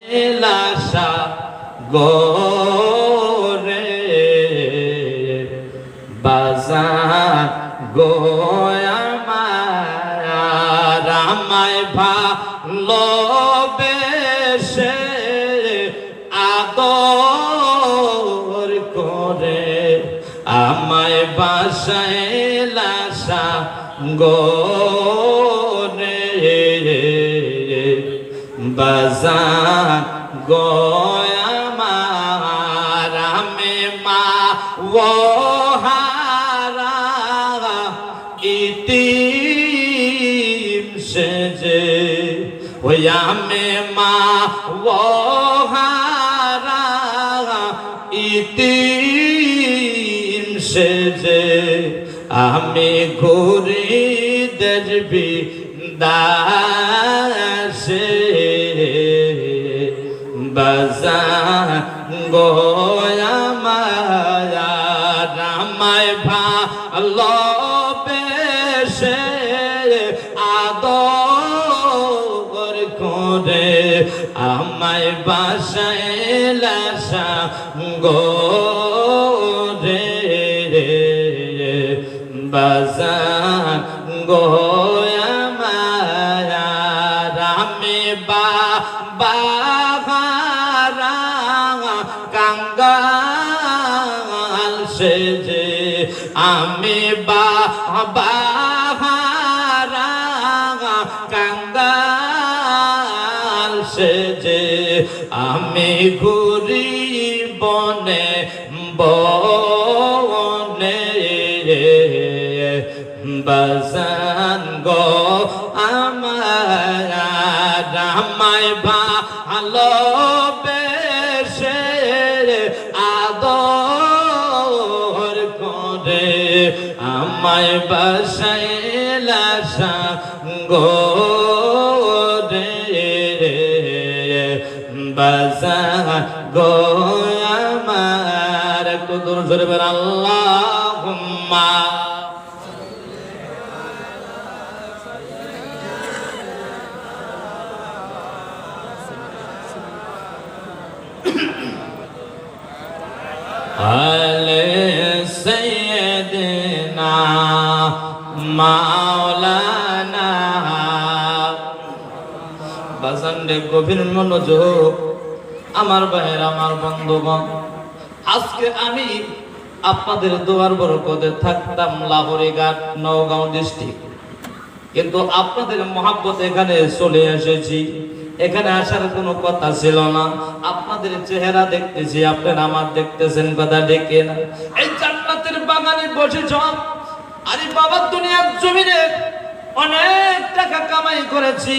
লাশা গোরে বাজার গোয়ামার আমায় ভালোবেসে আদর করে আমায় বাসায় লাশা গোরে বাজার গোয়ামার আমি মা ও হারা ইতিম সেজে ওই আমি মা ও হারা ইতিম সেজে আমি ঘুরি দেখবি দাসে বাজার গোয়ামার আমায় ভালোবেসে আদর করে আমায় বাসায় লাশা গোরে বাজার গোয়ামার আমি বাহারা কাঙ্গাল সেজে আমি বাহারা কাঙ্গাল সেজে আমি ঘুরি বনে বনে বাজান গো আমার আমায় ভালোবেসে আদর করে আমায় বাসায় লাশা গোরে বাজার গো আমার একটু দূর জোরে বল আল্লাহুম্মা আলে সাইয়্যিদিনা মাওলানা বাজানরে গভীর মনোযোগ আমার ভাইয়ের আমার বন্ধুগণ আজকে আমি আপনাদের দোয়ার বরকতে থাকতাম লাহোরে ঘাট নওগাঁও ডিস্ট্রিক্ট কিন্তু আপনাদের মহব্বত এখানে চলে এসেছি এখানে আসার কোনো কথা ছিল না আপনাদের চেহারা দেখতেছি আপনারা আমার দেখতেছেন কথা ডেকে না এই জান্নাতের বাগানে বসেছ আরে বাবা দুনিয়ার জমিনে অনেক টাকা কামাই করেছি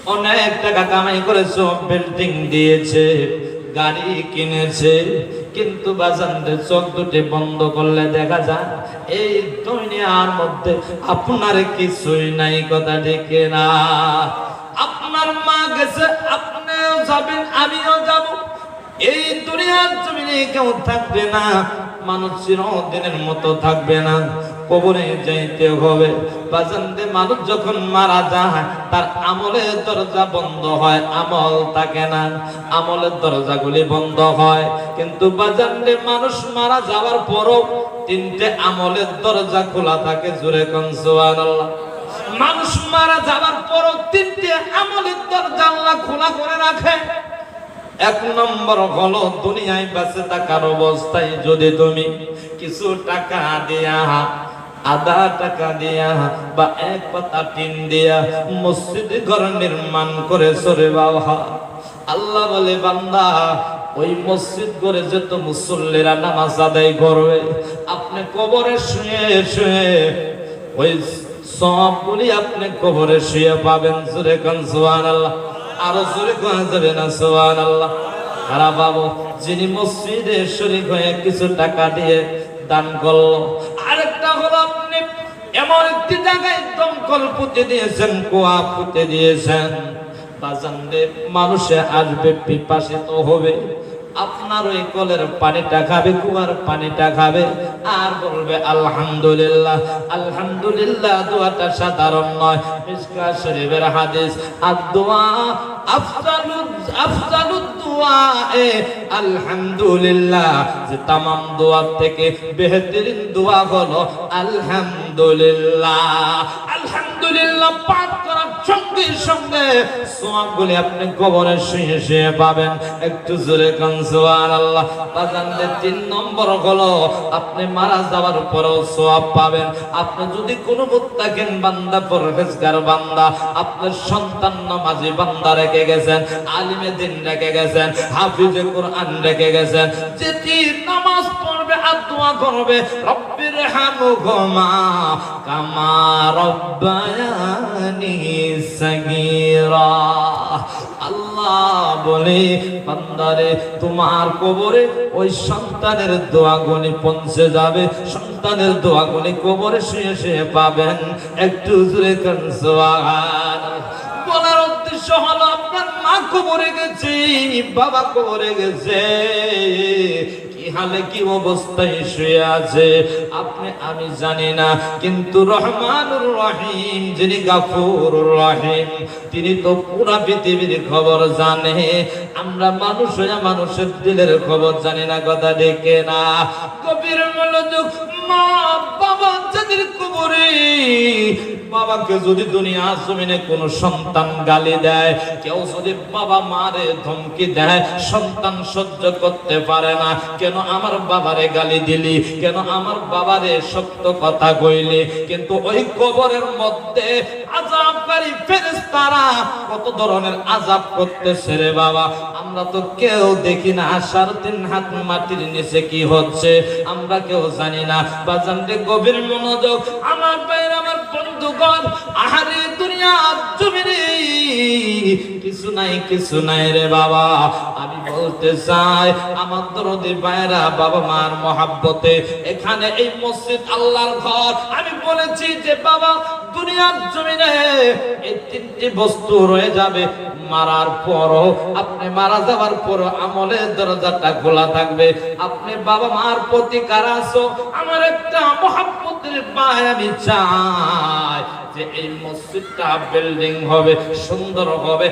অনেক টাকা কামাই করেছো বিল্ডিং দিয়েছে গাড়ি কিনেছে কিন্তু বাজানদের চোখ দুটি বন্ধ করলে দেখা যায় এই দুনিয়ার মধ্যে আপনার কিছুই নাই কথা ডেকে না আপনার মা গেছে আপনিও যাবেন আমিও যাব এই দুনিয়ার জমিনে কেউ থাকবে না মানুষ চিরদিনের মতো থাকবে না কবরে যাইতে হবে বাজানদে মানুষ যখন মারা যায় তার আমলের দরজা বন্ধ হয় আমল থাকে না আমলের দরজাগুলি বন্ধ হয় কিন্তু বাজানদে মানুষ মারা যাওয়ার পরও তিনটে আমলের দরজা খোলা থাকে জোরে কোন সুবহানাল্লাহ মানুষ মারা যাওয়ার পরও তিনটে আমলের দরজা আল্লাহ খোলা করে রাখে এক নম্বর হলো দুনিয়ায় বেঁচে থাকার অবস্থায় যদি তুমি কিছু টাকা দিয়া আধা টাকা দিয়া বা এক পাতা টিন দিয়া মসজিদ ঘর নির্মাণ করে সরে বাবা আল্লাহ বলে বান্দা ওই মসজিদ ঘরে যত মুসল্লিরা নামাজ আদায় করবে আপনি কবরে শুয়ে শুয়ে ওই সবগুলি আপনি কবরে শুয়ে পাবেন জোরে কোন সুবহানাল্লাহ আরো জোরে কোন যাবে না সুবহানাল্লাহ আরা বাবু যিনি মসজিদে শরীক হয়ে কিছু টাকা দিয়ে দান করলো আরেকটা হলো আপনি এমন একটি জায়গায় দমকল পুঁতে দিয়েছেন কুয়া পুঁতে দিয়েছেন বাজানদের মানুষে আসবে পিপাসিত হবে আপনার ওই কলের পানিটা খাবে, কুয়ার পানিটা খাবে, আর বলবে আলহামদুলিল্লাহ। আলহামদুলিল্লাহ দোয়াটা সাধারণ নয়, মিশকাত শরীফের হাদিস, আদ-দুআ আফজালুদ দুআ আলহামদুলিল্লাহ, যে तमाम দোয়া থেকে বেহতরিন দোয়া হলো আলহামদুলিল্লাহ। আলহামদুলিল্লাহ পাঠ করার সঙ্গে সঙ্গে সওয়াবগুলি আপনি কবরে শুয়ে শুয়ে পাবেন। একটু জোরে কান সুবহানাল্লাহ। বাজানতে 3 নম্বর হলো আপনি মারা যাওয়ার পরেও সওয়াব পাবেন। আপনি যদি কোনো মুত্তাকিন বান্দা, পরহেজগার বান্দা, আপনার সন্তান নামাজি বান্দা রেখে গেছেন, আলিমে দ্বীন রেখে গেছেন, হাফিজে কোরআন রেখে গেছেন, যেটি নামাজ পড়বে আর দোয়া করবে রব্বির হামহুমা কামা রব্বায়ানি সাগীরা, আল্লাহ বলে বান্দারে তোমার কবরে ওই সন্তানের দোয়াগুলি পৌঁছে যাবে, সন্তানের দোয়াগুলি কবরে শুয়ে শুয়ে পাবেন। একটু জোরে কান সুবহানাল্লাহ। বলার উদ্দেশ্য হলো আপনার মা কবরে গেছে, বাবা কবরে গেছে, কি হালে কি অবস্থায় শুয়ে আছে আপনি আমি জানি না, কিন্তু রহমানুর রহিম, যিনি গাফুরুর রহিম, তিনি তো পুরা পৃথিবীর খবর জানে। আমরা মানুষ হয়ে মানুষের দিলের খবর জানি না, কথা দেখে না। কবির মনোযোগ, মা বাবা যাদের কবরে, বাবাকে যদি দুনিয়া জমিনে কোন সন্তান গালি দেয়, কেউ যদি বাবা মারে ধমকি দেয়, সন্তান সহ্য করতে পারে না। কেন আমার বাবারে গালি দিলি, কেন আমার বাবারে সত্য কথা কইলি, কিন্তু ওই কবরের মধ্যে আযাবকারী ফেরেশতারা কত ধরনের আযাব করতেছে রে বাবা, আমরা তো কেউ দেখি না। 3.5 হাত মাটির নিচে কি হচ্ছে আমরা কেউ জানি না। বাজান রে গভীর মনোযোগ, আমার ভাইরা, আমার বন্ধুগণ, আহারে দুনিয়া জমিনে কিছু নাই, কিছু নাই রে বাবা। আমি বলতে চাই আমার দরদি ভাইরা, বাবা মার মহাব্বতে এখানে এই মসজিদ আল্লাহর ঘর। আমি বলেছি যে বাবা দুনিয়ার জমিনে এই 3টি বস্তু রয়ে যাবে, মারার পরও, আপনি মারা যাওয়ার পরও আমলের দরজাটা খোলা থাকবে। আপনি বাবা মার প্রতি কারা আছো, আমার একটা মহাব্বতের ভাই, আমি চাই যে এই মসজিদটা বিল্ডিং হবে, সুন্দর হবে।